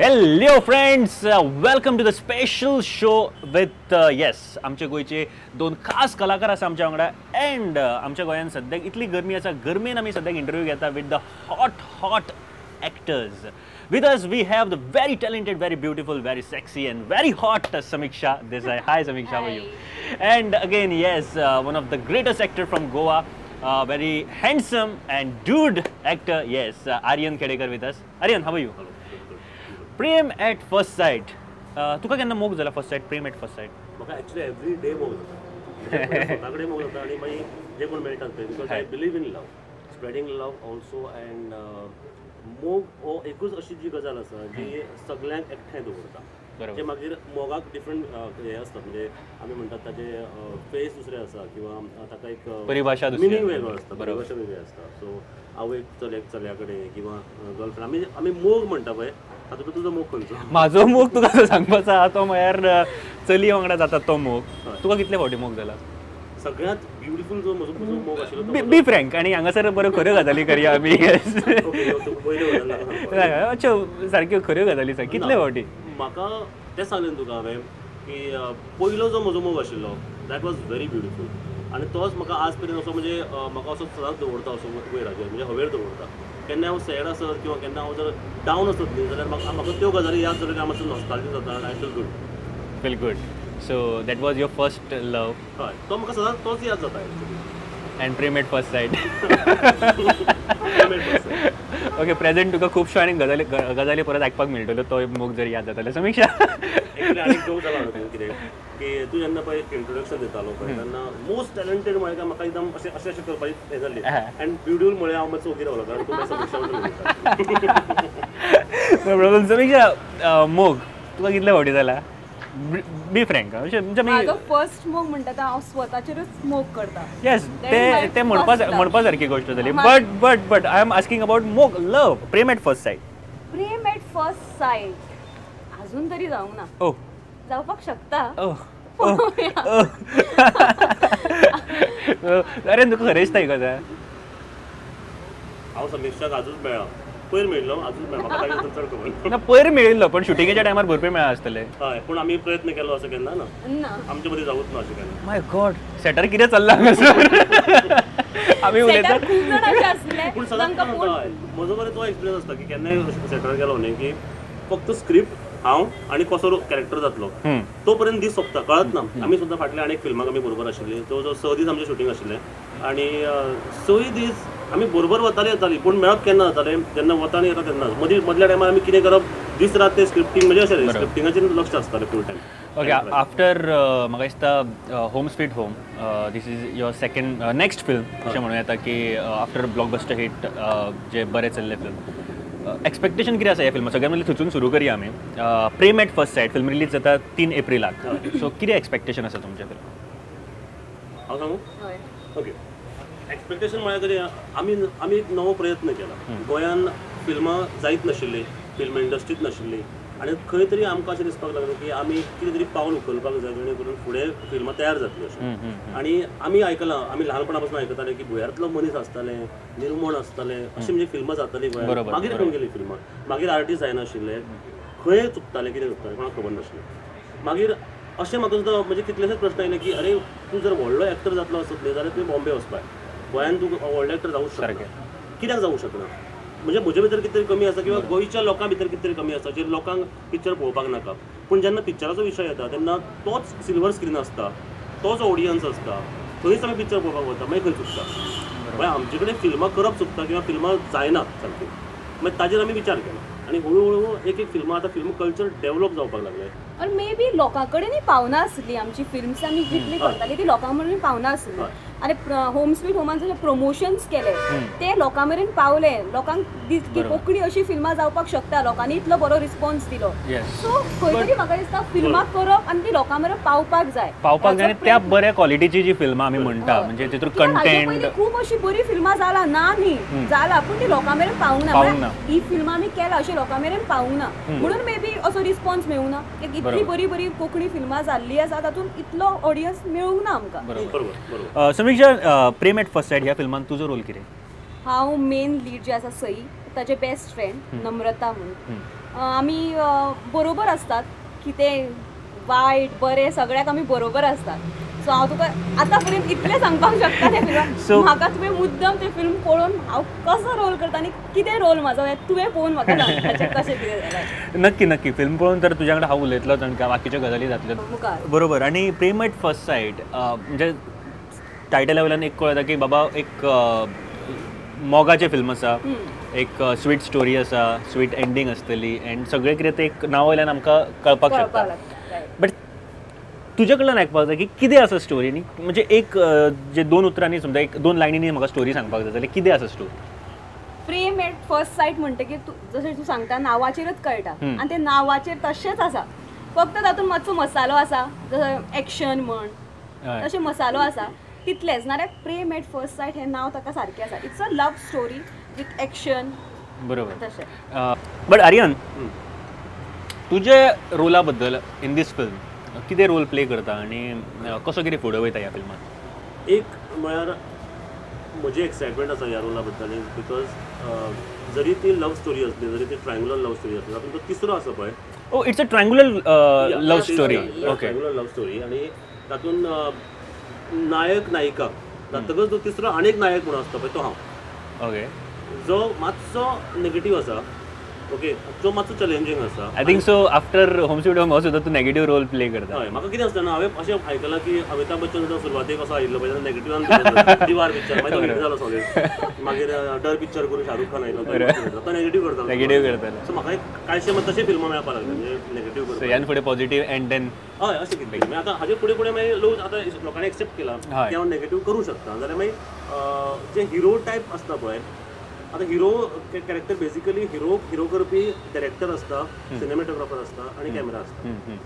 Hello friends, welcome to the special show with yes आमचे गोयचे दोन खास कलाकार आसा आमच्या वांगडा एंड आमच्या गोंयान सद्याक इतली गरमी आसा गरमेन आमी सद्याक इंटरव्यू घेता with the hot actors. With us we have the very talented, very beautiful, very sexy and very hot Samiksha Desai. Hi Samiksha, how are you? And again yes, one of the greatest actor from Goa, very handsome and dude actor, yes, Aryan Khedekar with us. Aryan, how are you? Prem at first sight. तुका केन्ना मोग जाला first sight? Prem at first site म्हाका actually every day मोग जाता स्वताकडे मोग जाता आनी मागीर जे कोण मेळटात पळय because I believe in love spreading love also end मोग हो एकूच अशी जी गजाल आसा जी सगळ्यांक एकठांय दवरता जे मागीर मोगाक डिफरंट हे आसता म्हणजे आमी म्हणटात ताजे फेस दुसरे आसा किंवा ताका एक परिभाषा मिनींग वेगळो आसता परिभाषा वेगळी आसता सो आवयक चल्या कडेन किंवा गर्लफ्रेंड आमी मोग म्हणटा पळय तातूंत तुजो मोग खंयचो म्हाजो मोग तुका सांगपाचो आहा तो म्हळ्यार चली वांगडा जाता तो मोग. तुका कितले फावटी मोग जाला? सगळ्यात ब्युटिफूल जो म्हजो मोग आशिल्लो बी फ्रँक आनी हांगासर बऱ्यो खऱ्यो गजाली करया आमी. अच्छा सारक्यो खऱ्यो गजाली सांग कितले फावटी? म्हाका तें सांगलें तुका हांवें की पयलो जो म्हजो मोग आशिल्लो दॅट वॉज व्हेरी ब्युटिफूल आनी तोच म्हाका आज पर्यंत असो म्हणजे म्हाका असो सदांच दवरता असो वयराचेर म्हणजे हवेर दवरता. केन्ना हांव सॅड आसत किंवा केन्ना हांव जर डावन आसत न्ही जाल्यार म्हाका त्यो गजाली याद जाल्यो की हांव मातसो नॉस्टॅल्जिक जाता आनी I feel good. Feel good. So that was your first love. हय तो म्हाका सदांच तोच याद जाता actually. And Prem at first sight. Okay present तुका खुबश्यो आनी गजाली परत आयकपाक मेळटल्यो तो मोग जर याद जातालो. समीक्षा आनी जोक जाला कितें की तूं जेन्ना पळय इंट्रोडक्शन दितालो पळय तेन्ना मोस्ट टॅलंटेड म्हळ्यार म्हाका एकदम अशें अशें करपाची हें जाल्ली आनी ब्युटिफूल म्हळ्यार हांव मातसो ओगी रावलो कारण तूं मागीर समीक्षा. समीक्षा मोग तुका कितले फावटी जाला? बी फ्रँक माझो फर्स्ट मोग म्हणटा तो हांव स्वताचेरूच मोग करता. येस ते म्हणपा सारकी गोष्ट जाली but I am asking about मोग love Prem at first sight. Prem at first sight अजून तरी जावंक ना. ओ जावपाक शकता. अरे तुका खरें दिसता ही गजाल? हांव समीक्षाक आजूच मेळ्ळा पयर मेळिल्लो आजूच मेळ्ळा म्हाका ताजे चड खबर ना पयर मेळिल्लो पण शुटिंगेच्या टायमार भरपूर मेळ्ळा आसतले. हय पूण आमी प्रयत्न केलो असो केन्ना ना आमचे मदीं जावूच ना अशें केन्ना. माय गॉड सेटर कितें चल्लां हांगासर आमी उलयता पूण सदांच म्हजो बरें तो एक्सपिरियन्स आसता की केन्नाय सेटर गेलो न्ही की फक्त स्क्रिप्ट हांव आनी कसो कॅरेक्टर जातलो तो पर्यंत दीस सोंपता कळत ना. आमी सुद्दां फाटल्या आनी एक फिल्माक आमी बरोबर आशिल्ली जवळ 6 दीस आमचें शूटिंग आशिल्लें आनी 6 दीस आमी बरोबर वताली येताली पूण मेळप केन्ना जातालें जेन्ना वताली येता तेन्ना मदल्या टायमार आमी कितें करप दीस रात तें स्क्रिप्टींग म्हणजे अशें स्क्रिप्टिंगाचेर लक्ष आसतालें फूल टायम. ओके आफ्टर म्हाका दिसता home sweet home this is your second next film अशें म्हणूं येता की आफ्टर ब्लॉकबस्टर हिट जे बरें चल्लें फिल्म एक्सपेक्टेशन कितें आसा ह्या फिल्माक? सगळ्यात म्हणजे थंयसून सुरू करया आमी. Prem at first sight film release जाता 3 एप्रिलाक सो कितें एक्सपेक्टेशन आसा तुमच्या फिल्माक? हांव सांगू? ओके एक्सपेक्टेशन म्हळ्यार कितें आमी एक नवो प्रयत्न केला. गोंयान फिल्मां जायत नाशिल्ली फिल्म इंडस्ट्रीत नाशिल्ली आनी खंय तरी आमकां अशें दिसपाक लागलें की आमी कितें तरी पावल उखलपाक जाय जेणे करून फुडें फिल्मां तयार जातलीं अशें. आनी आमी आयकलां आमी ल्हानपणा पासून आयकताले की गोंयांतलो मनीस आसताले निर्मळ आसताले अशें म्हणजे फिल्मां जातालीं गोंयांत. मागीर खंय गेलीं फिल्मां मागीर आर्टिस्ट जायनाशिल्ले खंय चुकताले कितें चुकतालें कोणाक खबर नाशिल्लें. मागीर अशें म्हाका सुद्दां म्हणजे कितलेशेच प्रश्न आयले की आरे तूं जर व्हडलो एक्टर जातलो आसत न्ही जाल्यार तुवें बॉम्बे वचपाक गोंयांत तूं व्हडलो एक्टर जावूंक शकना. कित्याक जावूंक शकना? म्हणजे म्हजे भितर कितें तरी कमी आसा किंवा गोंयच्या लोकां भितर कितें तरी कमी आसा जे लोकांक पिक्चर पळोवपाक नाका. पूण जेन्ना पिक्चराचो विशय येता तेन्ना तोच सिल्वर स्क्रीन आसता तोच ऑडियन्स आसता थंयच आमी पिक्चर पळोवपाक वता मागीर खंय चुकता? म्हळ्यार आमचे कडेन फिल्मां करप चुकता किंवा फिल्मां जायनात सारकी मागीर ताजेर आमी विचार केलो आनी हळू एक फिल्मां आतां फिल्म कल्चर डेवलप जावपाक लागलें. और मे बी लोकां कडेनूय पावना आसली आमची फिल्म्स आमी जितली करताली ती लोकां मेरेन पावना आसली. आनी होम स्वीट होमाचे जे प्रमोशन्स केले ते लोकां मेरेन पावले. लोकांक की कोंकणी अशी फिल्मां जावपाक शकता लोकांनी इतलो बरो रिस्पॉन्स दिलो. सो खंय तरी म्हाका दिसता फिल्मां करप आनी ती लोकां मेरेन पावपाक जाय आनी त्या बऱ्या क्वॉलिटीची जी फिल्मां आमी म्हणटा म्हणजे तितूर कंटेंट खूब अशी बरी फिल्मां जाला ना न्ही जाला पूण ती लोकां मेरेन पावूंक ना. ही फिल्मां आमी केला अशी लोकां मेरेन पावूंक ना म्हणून मे बी असो रिस्पॉन्स मेळूंक ना. इतली बरी बरी कोंकणी फिल्मां जाल्ली आसा तातूंत इतलो ऑडियन्स मेळूंक ना आमकां. समीक्षा प्रेम एट फर्स्ट साइट ह्या फिल्मान तुजो रोल कितें? हांव मेन लीड जे आसा सई ताचे बेस्ट फ्रेंड नम्रता म्हणून आमी बरोबर असतात, कितें वायट बरें सगळ्याक आमी बरोबर असतात. सो हांव तुका आतां पर्यंत इतलें सांगपाक शकता त्या फिल्माक. म्हाका तुवें मुद्दम तें फिल्म पळोवन हांव कसो रोल करता आनी कितें रोल म्हाजो तुवें पळोवन म्हाका सांग ताचें कशें कितें जालें. नक्की नक्की फिल्म पळोवन तर तुज्या कडेन हांव उलयतलोच आनी बाकीच्यो गजाली जातल्यो मुखार बरोबर. आणि प्रेम एट फर्स्ट सायट म्हणजे टायटला वयल्यान एक कळटा की बाबा एक मोगाचें फिल्म आसा, एक स्वीट स्टोरी आसा, स्वीट एंडींग आसतली एंड सगळें कितें तें एक नांवा वयल्यान आमकां कळपाक शकता. बट तुजे कडल्यान आयकपाक जाय की कितें आसा स्टोरी न्ही, म्हणजे एक जे 2 उतरांनी समजा एक 2 लायनींनी म्हाका स्टोरी सांगपाक जाय जाल्यार कितें आसा स्टोरी. प्रेम एट फर्स्ट सायट म्हणटकीर जशें तूं सांगता नांवाचेरच कळटा आनी तें नांवाचेर तशेंच आसा, फक्त तातूंत मातसो मसालो आसा जसो एक्शन म्हण तशें मसालो आसा तितलेंच. नाल्यार प्रेम एट फर्स्ट सायट हें नांव ताका सारकें आसा. It's a love story with action बरोबर. तशें. बट आर्यन तुजे रोला बद्दल इन दीस फिल्म कितें रोल प्ले करता आनी कसो कितें फुडें वयता ह्या फिल्मान. एक म्हळ्यार म्हजी एक्सायटमेंट आसा ह्या रोला बद्दल बिकॉज जरी ती लव स्टोरी असली, जरी ती ट्रायंगुलर लव स्टोरी असली, तातूंत तो तिसरो आसा पळय. Oh it's a triangular love story. Okay. Triangular love story आनी तातूंत नायक नायिका जातकच तो तिसरो आनीक नायक म्हणून आसता पळय तो हांव. ओके. जो मातसो नेगेटीव आसा, ओके, जो मातसो चॅलेंजींग आसा. I think so after home sweet home हो सुद्दां तूं नेगेटीव रोल प्ले करता. हय, म्हाका कितें आसता ना, हांवें अशें आयकलां की अमिताभ बच्चन सुद्दां सुरवातेक असो आयिल्लो पळय तेन्ना नेगेटिव्हान दिवार पिक्चर मागीर तो हिट जालो सगळें. मागीर डर पिक्चर करून शाहरुख खान आयलो तो नेगेटीव करतालो. नेगेटीव करतालो. सो म्हाका कांयशे तशें फिल्मां मेळपाक लागले म्हणजे नेगेटीव करता. ह्यान फुडें पॉझिटीव एंड देन हय अशें कितें मागीर आतां हाजे फुडें फुडें मागीर लोक आतां लोकांनी एक्सेप्ट केला की हांव नेगेटीव करूं शकता. जाल्यार मागीर जे हिरो टायप आसता पळय, आतां हिरो कॅरेक्टर बेजिकली हिरो करपी डायरेक्टर आसता, सिनेमॅटोग्राफर आसता आनी कॅमेरा आसता.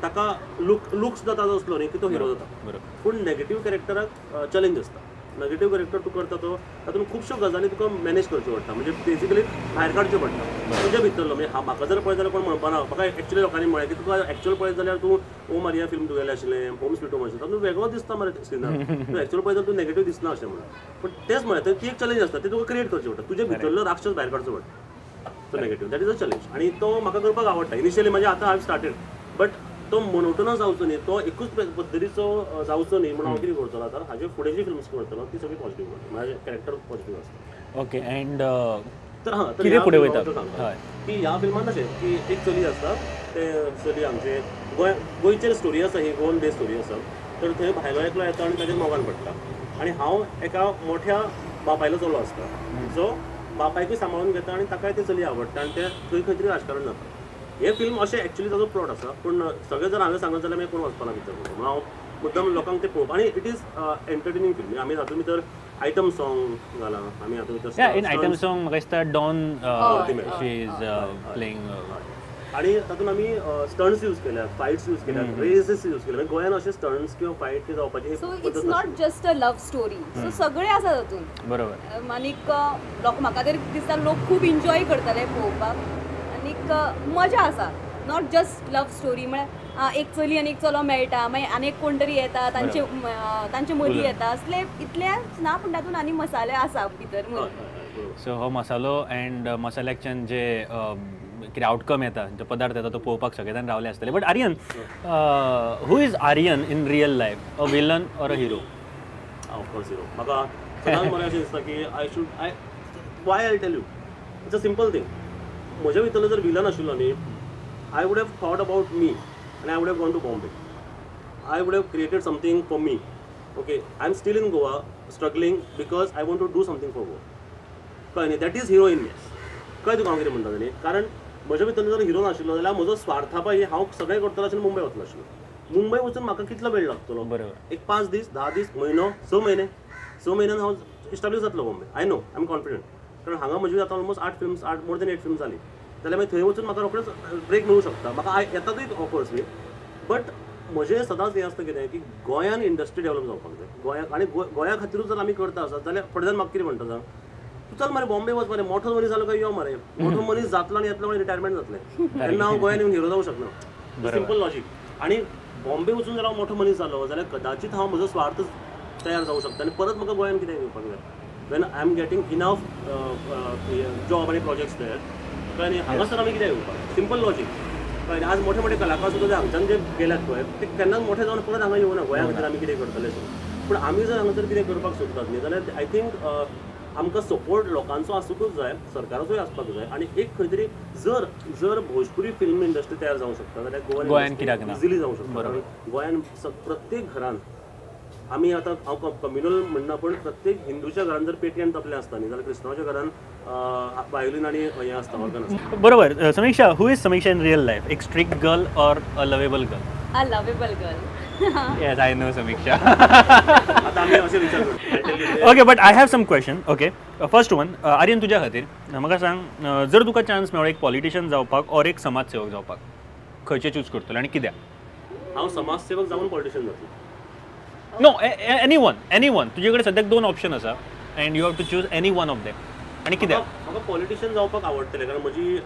ताका लूक सुद्दां ताजो असलो न्ही की तो हिरो जाता. पूण नेगेटीव कॅरेक्टराक चॅलेंज आसता. नेगेटीव कॅरेक्टर तूं करता तो तातूंत खुबश्यो गजाली तुका मॅनेज करच्यो पडटा, म्हणजे बेजिकली भायर काडच्यो पडटा तुज्या भितरलो. म्हणजे म्हाका जर पळयत जाल्यार कोण म्हणपाना, म्हाका एक्चुअली लोकांनी म्हळें की तुका एक्चुअल पळयत जाल्यार तूं ओ मारिया फिल्म तुगेलें आशिल्लें, होम स्वीट होम आशिल्लें, तातूंत वेगळो दिसता मरे सिनार. तूं एक्चुअल पळयत जाल्यार तूं नेगेटीव दिसना अशें म्हणून. पूण तेंच म्हळें ती एक चॅलेंज आसता, ती तुका क्रिएट करचें पडटा. तुज्या भितरलो राक्षस भायर काडचो पडटा तो negative. That is a challenge आनी तो म्हाका करपाक आवडटा. इनिशियली म्हणजे आतां हांव स्टार्टेड, बट तो मोनोटोनस जावचो न्ही, तो एकूच पद्दतीचो जावचो न्ही म्हणून हांव कितें करतलो आतां हाजे फुडें जी फिल्म्स करतलो ती सगळी पॉझिटीव करता, म्हाजे कॅरेक्टर पॉझिटीव आसता. ओके. एंड तर हां कितें फुडें वयता की ह्या फिल्मान अशें की एक चली आसता, ते चली आमचे गोंयचेर स्टोरी आसा, ही गोवन बेस्ड स्टोरी आसा. तर थंय भायलो एकलो येता आनी ताजेर मोगान पडटा आनी हांव एका मोठ्या बापायलो चलो आसता जो बापायकूय सांबाळून घेता आनी ताकाय ती चली आवडटा आनी ते थंय खंय तरी राजकारण जाता. हे फिल्म अशें एक्चुअली ताजो प्लॉट आसा, पूण सगळें जर हांवें सांगत जाल्यार मागीर कोण वचपाना भितर. म्हणून हांव मुद्दम लोकांक ते पळोवप. आनी इट इज एंटरटेनिंग फिल्म. आमी हातूंत भितर आयटम सॉंग घाला, आमी हातूंत भितर इन आयटम सॉंग म्हाका दिसता डॉन शी इज प्लेइंग आनी तातूंत आमी स्टंट्स यूज केल्यात, फायट्स यूज केल्यात, रेसीस यूज केल्यात. गोंयान अशे स्टंट्स किंवा फायट जावपाची so it's not just a love story. So सगळें आसा तातूंत. बरोबर. आनीक म्हाका तरी दिसता लोक खूब एन्जॉय करतले पळोवपाक. आनीक मजा आसा. नॉट जस्ट लव स्टोरी म्हळ्यार एक चली आनी एक चलो मेळटा, मागीर आनीक कोण तरी येता तांचे मदीं येता, असले इतलेंच ना, पूण तातूंत आनी मसाले आसा भितर. सो हो मसालो एंड मसाल्याच्यान जे कितें आउटकम येता, जो पदार्थ येता तो पळोवपाक सगळे जाण रावले आसतले. But Aryan, who is Aryan in real life, a villain or a hero? Of course hero. म्हाका सदांच मला अशें दिसता की why I tell you, it's a simple thing. म्हज्या भितरलो जर विलन आशिल्लो न्ही, I would have thought about me and I would have gone to Bombay. I would have created something for me. Okay, I'm still in Goa, struggling because I want to do something for Goa. कळ्ळें न्ही, that is hero in मी. कळ्ळें तुका हांव कितें म्हणटा न्ही, कारण म्हज्या भितर जर हिरो नाशिल्लो जाल्यार म्हजो स्वार्था पायी हांव सगळें करतलो आशिल्लो, मुंबय वतलो आशिल्लो. मुंबय वचून म्हाका कितलो वेळ लागतलो? बरोबर. एक 5 दीस, 10 दीस, म्हयनो, 6 म्हयने. 6 म्हयन्यान हांव इस्टाब्लीश जातलो Bombay. I know, I am confident. कारण हांगा म्हजी आतां almost 8 films, more than 8 films जाली. जाल्यार मागीर थंय वचून म्हाका रोखडेच ब्रेक मेळूं शकता. म्हाका येतातूय ऑफर्स. बट म्हजें सदांच हें आसता कितें की गोंयान इंडस्ट्री डेवलप जावपाक जाय. गोंयाक आनी गोंया खातीरूच जर आमी करता आसत जाल्यार फुडें जावन म्हाका कितें म्हणटा सांग, तूं चल मरे बॉम्बे वच मरे, मोठो मनीस जालो काय यो मरे, मोठो मनीस जातलो आनी येतलो मागीर रिटायरमेंट जातलें, तेन्ना हांव गोंयान येवन हिरो जावं शकना. Simple logic. आनी बॉम्बे वचून जर हांव मोठो मनीस जालो जाल्यार कदाचित हांव म्हजो स्वार्थ तयार जावं शकता आनी परत म्हाका गोंयान कितें येवपाक जाय. Wien I am getting enough job आनी प्रोजेक्ट्स देयर, कळ्ळें न्ही हांगासर आमी कित्याक येवपाक सिंपल लॉजीक कळ्ळें न्ही आज मोठे मोठे कलाकार सुद्दां जे हांगच्यान जे गेल्यात पळय ते केन्नाच मोठे जावन परत हांगा येवना गोंया खातीर आमी कितें करतले पूण आमी जर हांगासर कितें करपाक सोदतात न्ही जाल्यार आय थिंक आमकां सपोर्ट लोकांचो आसूंकच जाय सरकाराचोय आसपाक जाय आनी एक खंय तरी जर भोजपुरी फिल्म इंडस्ट्री तयार जावंक शकता जाल्यार गोंयान कित्याक ना? इजिली जावंक शकता गोंयान प्रत्येक घरान आमी आतां हांव कम्युनल म्हणना पण प्रत्येक हिंदूच्या घरान जर पेटयेन तबलें आसता न्ही जाल्यार क्रिस्तांवाच्या घरान वायोलीन आनी हें आसता ऑर्गन आसता. बरोबर. Samiksha, who is Samiksha in real life? एक strict girl or a lovable girl? A lovable girl. Yes, I know Samiksha. आतां आमी अशें विचार करता. Okay, but I have some question. Okay, first one, Aryan तुज्या खातीर म्हाका सांग, जर तुका चान्स मेळ्ळो एक पॉलिटिशियन जावपाक और एक समाजसेवक जावपाक, खंयचें चूज करतलो आनी कित्याक? हांव समाजसेवक जावन पॉलिटिशियन जातलो. नो, एनी वन तुजे कडेन सद्याक दोन ऑप्शन आसा and you have to choose any one of them, आनी कित्याक? म्हाका पॉलिटिशियन जावपाक आवडटलें कारण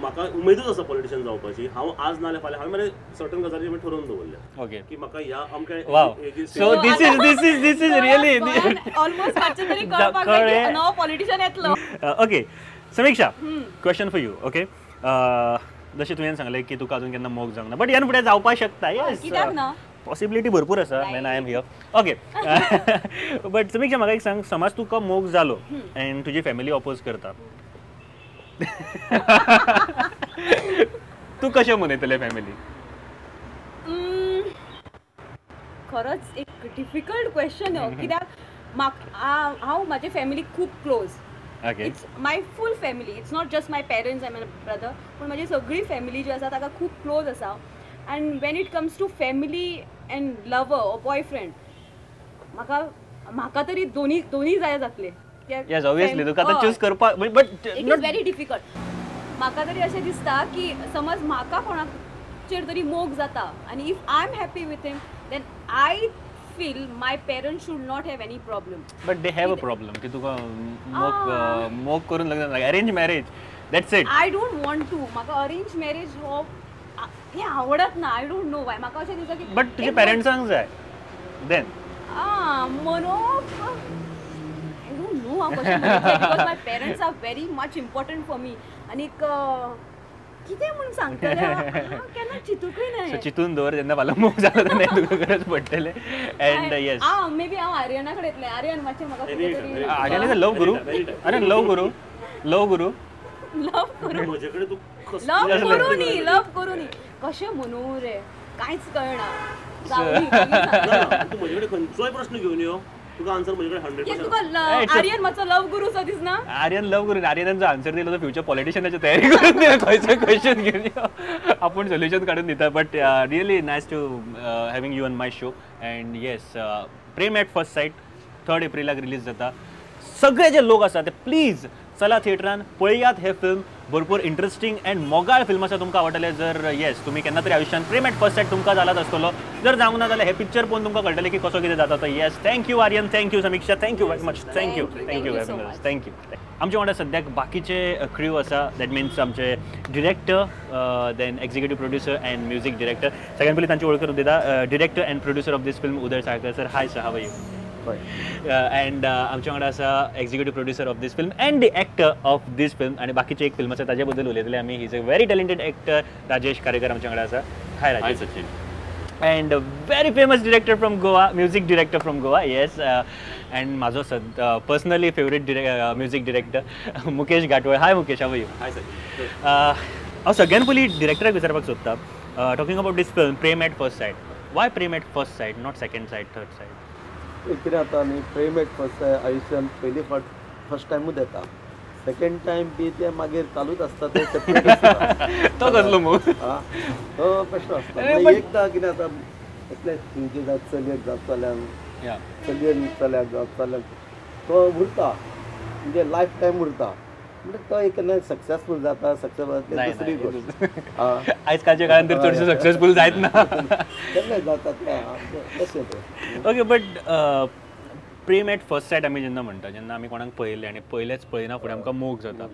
म्हाका उमेदूच आसा पॉलिटिशियन जावपाची. हांव आज नाल्यार फाल्यां हांवें मरे सर्टन गजाली ठरोवन दवरल्या ओके, की म्हाका ह्या अमक्या wow, so this is really almost मातशें तरी कळपाक जाय की नवो पॉलिटिशियन येतलो. Okay. Samiksha, question for you. Okay, जशें तुवें सांगलें की तुका अजून केन्ना मोग जावंक ना, बट ह्यान फुडें जावपाक शकता. येस, कित्याक ना? पॉसिबिलिटी भरपूर आसा when I am here. Okay, but Samiksha म्हाका एक सांग, समज तुका मोग जालो एंड तुजी फॅमिली ऑपोज करता, तू कशें मनयतलें फॅमिली? खरोच एक डिफिकल्ट क्वेश्चन हो, कित्याक हांव म्हाजे फॅमिलीक खूब close. Okay, it's my full family. It's not just my parents I my brother, पूण म्हाजी सगळी फॅमिली जी आसा ताका खूब क्लोज आसा. And when it comes to family and lover or boyfriend, म्हाका तरी दोनी जाय जातले. येस, ऑब्वियसली तुका आतां चूज करपाक, but it is very difficult. म्हाका तरी अशें दिसता की समज म्हाका कोणाचेर तरी मोग जाता आनी if I am happy with him then I feel my parents should not have any problem. But they have a problem की तुका मोग करून लग्न जाता, arrange marriage, that's it. I don't want to. म्हाका अरेंज मॅरेज हो हें आवडत ना. I don't know why. म्हाका अशें दिसता की बट तुजे पेरंट्सांक जाय देन. मनोवप आय डोंट नो हांव कशें because my parents are very much important for me. आनीक कितें म्हूण सांगतलें केन्ना चिंतूकय सो ना. चिंतून दवर, जेन्ना फाल्यां मोग जालो तेन्ना तुका गरज पडटलें. एंड येस, मे बी हांव आर्यना कडेन येतलें. आर्यन मातशें म्हाका कितें तरी आर्यन इज अ लव गुरू. अरे लव गुरू लव करू. म्हजे कडेन तूं लव करू न्ही कशें म्हणू रे, कांयच कळना. जावं न्ही, तूं म्हजे कडेन खंयचोय प्रश्न घेवन यो, तुका आन्सर म्हजे कडेन 100%. तुका आर्यन मातसो लव गुरू सो दिसना. आर्यन लव गुरू. आर्यनान जो आन्सर दिलो तो फ्युचर पॉलिटिशियनाची तयारी करून दिला. खंयचो क्वेश्चन घेवन यो, आपण सोल्युशन काढून दिता. But really nice to having you on my show. And yes, Prem at first sight 3 एप्रिलाक रिलीज जाता. सगळे जे लोक आसा ते प्लीज चला थिएटरान पळयात हे फिल्म. भरपूर इंटरेस्टिंग अँड मोगाळ फिल्म आसा, तुमकां आवडटलें. जर येस तुमी केन्ना तरी आयुश्यान प्रेम एट फर्स्ट सायट तुमकां जालाच आसतलो. जर जावंक ना जाल्यार हे पिक्चर पळोवन तुमकां कळटलें की कसो कितें जाता तो. Yes, thank you Aryan, thank you Samiksha, thank you very much. Thank you thank you. आमच्या वांगडा सद्याक बाकीचे क्रू आसा. दॅट मिन्स आमचे director, then executive producer and music director. सगळ्यान पयलीं तांची वळख करून दिता. Director and producer of this film Uday Salkar sir. Hi sir, how are you? And आमच्या वांगडा आसा executive producer of this film and the actor of this film. आनी बाकीचे एक फिल्म आसा ताजे बद्दल उलयतले आमी. He is a very talented actor. Rajesh Karekar आमच्या वांगडा आसा. Hi Rajesh. Hi Sachin. And very famous director from Goa, music director from Goa. Yes, and म्हाजो personally favourite music director Mukesh Ghatwal. Hi Mukesh, how are you? Hi Sachin. हांव सगळ्यान पयलीं डिरेक्टराक विचारपाक सोदता, talking about this film Prem at first sight. Why Prem at first sight, not second sight, third sight? कितें जाता न्ही, प्रेम एट फर्स्ट आयुश्यान पयली फावट फर्स्ट टायमूच येता. सेकंड टायम बी ते मागीर चालूच आसता ते सेपरेट आसता. तो कसलो मोग? तो प्रश्न आसता. एकदां कितें जाता, इतले तुमचे जात चलयेक जावं चल्यान, चलयेन चल्याक जावं चल्याक तो उरता, म्हणजे लायफ टायम उरता. म्हणजे तो एक सक्सेसफूल जाता. सक्सेसफूल दुसरी गोष्ट. आयज कालच्या काळान तर चडशे सक्सेसफूल जायत ना. केन्ना जाता तशें तें. Okay, but Prem at first sight आमी जेन्ना म्हणटा, जेन्ना आमी कोणाक पळयलें आनी पयलेंच पळयना फुडें आमकां मोग जाता,